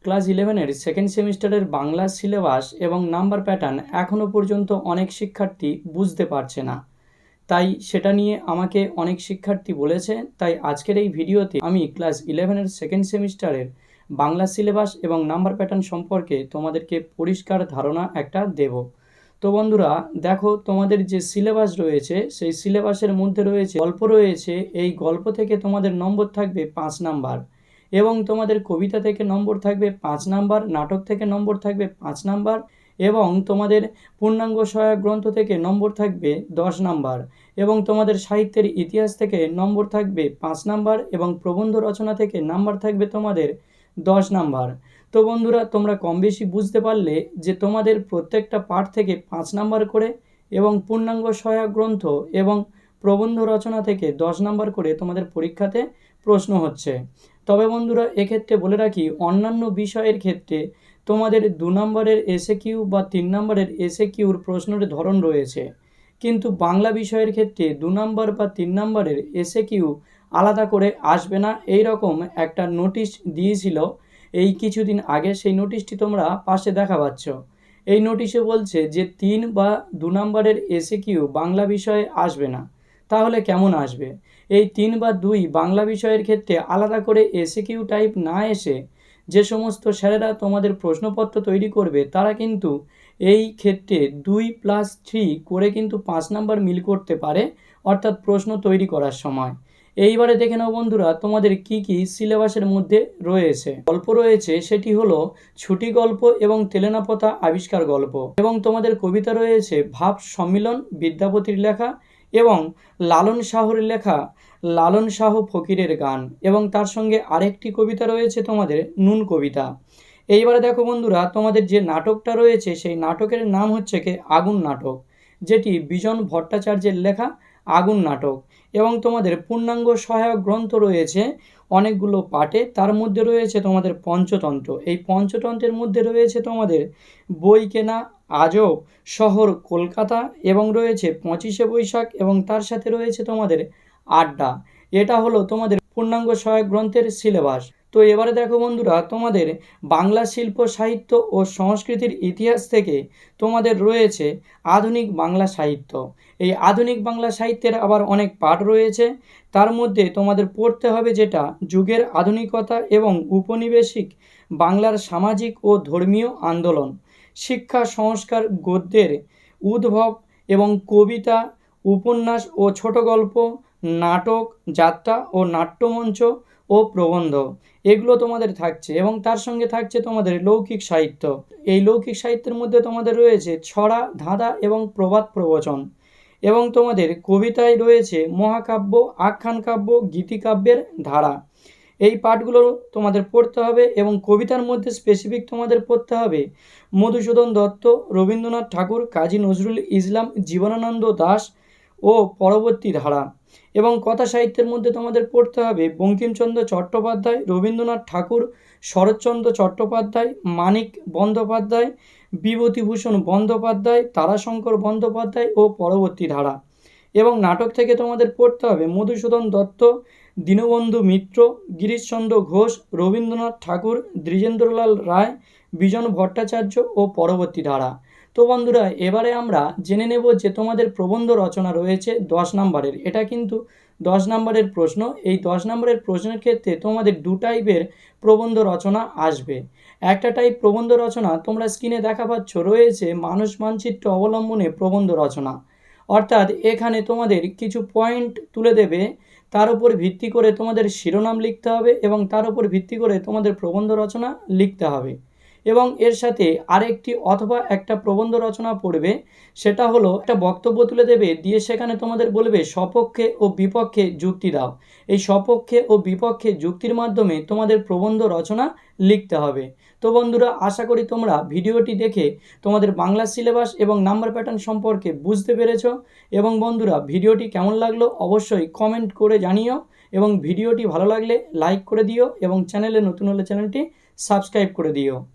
Class 11-এর second সেমিস্টারের Bangla syllabus এবং number pattern এখনও পর্যন্ত অনেক শিক্ষার্থী বুঝতে পারছে না। তাই সেটা নিয়ে আমাকে অনেক শিক্ষার্থী বলেছে, তাই আজকের এই ভিডিওতে আমি ক্লাস 11-এর সেকেন্ড সেমিস্টারের বাংলা সিলেবাস এবং নাম্বার প্যাটার্ন সম্পর্কে তোমাদেরকে পরিষ্কার ধারণা একটা দেব। তো বন্ধুরা দেখো, তোমাদের যে সিলেবাস রয়েছে সেই সিলেবাসের মধ্যে রয়েছে গল্প রয়েছে। এই গল্প থেকে তোমাদের নম্বর থাকবে 5 নাম্বার, এবং তোমাদের কবিতা থেকে নম্বর থাকবে 5 নাম্বার, নাটক থেকে নম্বর থাকবে 5 নাম্বার, এবং তোমাদের পূর্ণাঙ্গ সহায়ক গ্রন্থ থেকে নম্বর থাকবে 10 নাম্বার, এবং তোমাদের সাহিত্যের ইতিহাস থেকে নম্বর থাকবে 5 নাম্বার, এবং প্রবন্ধ রচনা থেকে নাম্বার থাকবে তোমাদের 10 নাম্বার। তো বন্ধুরা, তোমরা কম বেশি বুঝতে পারলে যে তোমাদের প্রত্যেকটা পাঠ থেকে 5 নাম্বার করে, এবং পূর্ণাঙ্গ সহায়ক গ্রন্থ এবং প্রবন্ধ রচনা থেকে 10 নাম্বার করে তোমাদের পরীক্ষাতে প্রশ্ন হচ্ছে। তবে বন্ধুরা, এক্ষেত্রে বলে রাখি, অন্যান্য বিষয়ের ক্ষেত্রে তোমাদের 2 নম্বরের এসএকিউ বা 3 নম্বরের এসএকিউর প্রশ্নের ধরন রয়েছে, কিন্তু বাংলা বিষয়ের ক্ষেত্রে 2 নম্বর বা 3 নম্বরের এসএকিউ আলাদা করে আসবে না। এই রকম একটা নোটিশ দিয়েছিল এই কিছুদিন আগে, সেই নোটিশটি তোমরা পাশে দেখা পাচ্ছ। এই নোটিশে বলছে যে 3 বা 2 নম্বরের এসএকিউ বাংলা বিষয়ে আসবে না। তাহলে কেমন আসবে? এই 3 বা 2 বাংলা বিষয়ের ক্ষেত্রে আলাদা করে এসএকিউ টাইপ না এসে যে সমস্ত স্যারেরা তোমাদের প্রশ্নপত্র তৈরি করবে, তারা কিন্তু এই ক্ষেত্রে 2+3 করে কিন্তু 5 নাম্বার মিল করতে পারে, অর্থাৎ প্রশ্ন তৈরি করার সময়। এইবারে দেখে নাও বন্ধুরা, তোমাদের কি কি সিলেবাসের মধ্যে রয়েছে। গল্প রয়েছে, সেটি হলো ছুটি গল্প এবং তেলেনাপোতা আবিষ্কার গল্প, এবং তোমাদের কবিতা রয়েছে ভাব সম্মিলন বিদ্যাপতির লেখা, এবং লালন শাহর লেখা লালন শাহ ফকিরের গান, এবং তার সঙ্গে আরেকটি কবিতা রয়েছে তোমাদের নুন কবিতা। এইবারে দেখো বন্ধুরা, তোমাদের যে নাটকটা রয়েছে সেই নাটকের নাম হচ্ছে কি আগুন নাটক, যেটি বিজন ভট্টাচার্যের লেখা আগুন নাটক। এবং তোমাদের পূর্ণাঙ্গ সহায়ক গ্রন্থ রয়েছে অনেকগুলো পাঠে, তার মধ্যে রয়েছে তোমাদের পঞ্চতন্ত্র। এই পঞ্চতন্ত্রের মধ্যে রয়েছে তোমাদের বই কেনা, আজব, শহর কলকাতা, এবং রয়েছে 25শে বৈশাখ, এবং তার সাথে রয়েছে তোমাদের আড্ডা। এটা হলো তোমাদের পূর্ণাঙ্গ সহায়ক গ্রন্থের সিলেবাস। তো এবারে দেখো বন্ধুরা, তোমাদের বাংলা শিল্প সাহিত্য ও সংস্কৃতির ইতিহাস থেকে তোমাদের রয়েছে আধুনিক বাংলা সাহিত্য। এই আধুনিক বাংলা সাহিত্যের আবার অনেক পাঠ রয়েছে। তার মধ্যে তোমাদের পড়তে হবে যেটা যুগের আধুনিকতা এবং উপনিবেশিক বাংলার সামাজিক ও ধর্মীয় আন্দোলন, শিক্ষা সংস্কার, গদ্যের উদ্ভব, এবং কবিতা, উপন্যাস ও ছোট গল্প, নাটক, যাত্রা ও নাট্যমঞ্চ ও প্রবন্ধ, এগুলো তোমাদের থাকছে। এবং তার সঙ্গে থাকছে তোমাদের লৌকিক সাহিত্য। এই লৌকিক সাহিত্যের মধ্যে তোমাদের রয়েছে ছড়া, ধাঁধা এবং প্রবাদ প্রবচন, এবং তোমাদের কবিতায় রয়েছে মহাকাব্য, আখ্যান কাব্য, গীতিকাব্যের ধারা। এই পাঠগুলো তোমাদের পড়তে হবে। এবং কবিতার মধ্যে স্পেসিফিক তোমাদের পড়তে হবে মধুসূদন দত্ত, রবীন্দ্রনাথ ঠাকুর, কাজী নজরুল ইসলাম, জীবনানন্দ দাশ ও পরবর্তী ধারা। এবং কথা সাহিত্যের মধ্যে তোমাদের পড়তে হবে বঙ্কিমচন্দ্র চট্টোপাধ্যায়, রবীন্দ্রনাথ ঠাকুর, শরৎচন্দ্র চট্টোপাধ্যায়, মানিক বন্দ্যোপাধ্যায়, বিভূতিভূষণ বন্দ্যোপাধ্যায়, তারাশঙ্কর বন্দ্যোপাধ্যায় ও পরবর্তী ধারা। এবং নাটক থেকে তোমাদের পড়তে হবে মধুসূদন দত্ত, দীনবন্ধু মিত্র, গিরিশচন্দ্র ঘোষ, রবীন্দ্রনাথ ঠাকুর, দ্বিজেন্দ্রলাল রায়, বিজন ভট্টাচার্য ও পরবর্তী ধারা। তো বন্ধুরা, এবারে আমরা জেনে নেব যে তোমাদের প্রবন্ধ রচনা রয়েছে 10 নম্বরের। এটা কিন্তু 10 নম্বরের প্রশ্ন। এই 10 নম্বরের প্রশ্নের ক্ষেত্রে তোমাদের 2 টাইপের প্রবন্ধ রচনা আসবে। একটা টাইপ প্রবন্ধ রচনা তোমরা স্ক্রিনে দেখা পাচ্ছ, রয়েছে মানুষ মানচিত্র অবলম্বনে প্রবন্ধ রচনা, অর্থাৎ এখানে তোমাদের কিছু পয়েন্ট তুলে দেবে, তার উপর ভিত্তি করে তোমাদের শিরোনাম লিখতে হবে, এবং তার উপর ভিত্তি করে তোমাদের প্রবন্ধ রচনা লিখতে হবে। এবং এর সাথে আরেকটি অথবা একটা প্রবন্ধ রচনা পড়বে, সেটা হলো একটা বক্তব্য তুলে দেবে, দিয়ে সেখানে তোমাদের বলবে সপক্ষে ও বিপক্ষে যুক্তি দাও। এই সপক্ষে ও বিপক্ষে যুক্তির মাধ্যমে তোমাদের প্রবন্ধ রচনা লিখতে হবে। তো বন্ধুরা, আশা করি তোমরা ভিডিওটি দেখে তোমাদের বাংলা সিলেবাস এবং নাম্বার প্যাটার্ন সম্পর্কে বুঝতে পেরেছো। এবং বন্ধুরা, ভিডিওটি কেমন লাগলো অবশ্যই কমেন্ট করে জানিও, এবং ভিডিওটি ভালো লাগলে লাইক করে দিও, এবং চ্যানেলে নতুন হলে চ্যানেলটি সাবস্ক্রাইব করে দিও।